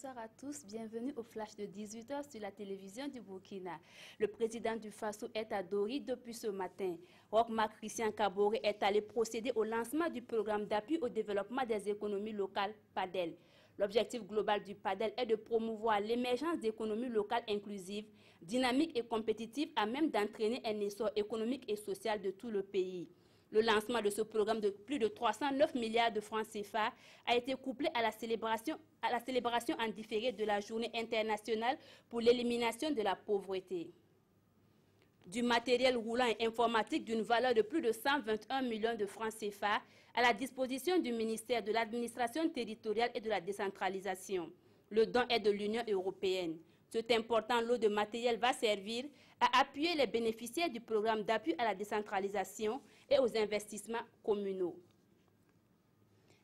bonsoir à tous. Bienvenue au flash de 18h sur la télévision du Burkina. Le président du Faso est à Dori depuis ce matin. Roch-Marc Christian Kaboré est allé procéder au lancement du programme d'appui au développement des économies locales PADEL. L'objectif global du PADEL est de promouvoir l'émergence d'économies locales inclusives, dynamiques et compétitives à même d'entraîner un essor économique et social de tout le pays. Le lancement de ce programme de plus de 309 milliards de francs CFA a été couplé à la célébration en différé de la Journée internationale pour l'élimination de la pauvreté. Du matériel roulant et informatique d'une valeur de plus de 121 millions de francs CFA à la disposition du ministère de l'Administration territoriale et de la décentralisation. Le don est de l'Union européenne. Cet important lot de matériel va servir à appuyer les bénéficiaires du programme d'appui à la décentralisation et aux investissements communaux.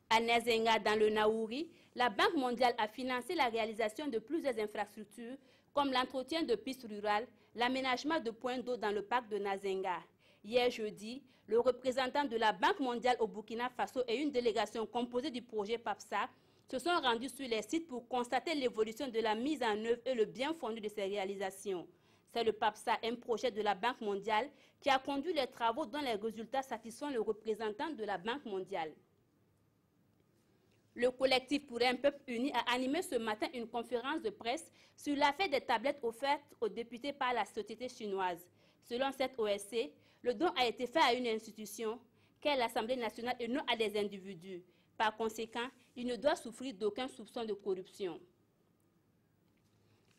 À Nazenga, dans le Naouri, la Banque mondiale a financé la réalisation de plusieurs infrastructures comme l'entretien de pistes rurales, l'aménagement de points d'eau dans le parc de Nazenga. Hier jeudi, le représentant de la Banque mondiale au Burkina Faso et une délégation composée du projet PAPSA se sont rendus sur les sites pour constater l'évolution de la mise en œuvre et le bien fondé de ces réalisations. C'est le PAPSA, un projet de la Banque mondiale, qui a conduit les travaux dont les résultats satisfont le représentant de la Banque mondiale. Le collectif pour un peuple uni a animé ce matin une conférence de presse sur l'affaire des tablettes offertes aux députés par la société chinoise. Selon cette OSC, le don a été fait à une institution, qu'est l'Assemblée nationale et non à des individus. Par conséquent, il ne doit souffrir d'aucun soupçon de corruption.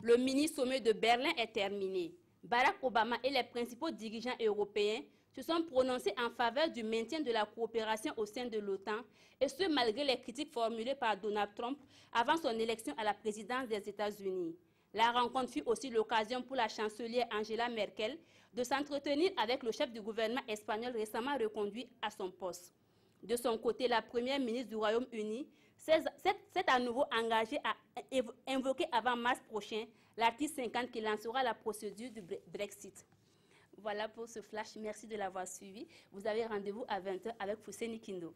Le mini-sommet de Berlin est terminé. Barack Obama et les principaux dirigeants européens se sont prononcés en faveur du maintien de la coopération au sein de l'OTAN, et ce malgré les critiques formulées par Donald Trump avant son élection à la présidence des États-Unis. La rencontre fut aussi l'occasion pour la chancelière Angela Merkel de s'entretenir avec le chef du gouvernement espagnol récemment reconduit à son poste. De son côté, la première ministre du Royaume-Uni s'est à nouveau engagée à invoquer avant mars prochain l'article 50 qui lancera la procédure du Brexit. Voilà pour ce flash. Merci de l'avoir suivi. Vous avez rendez-vous à 20h avec Fousseni Kindo.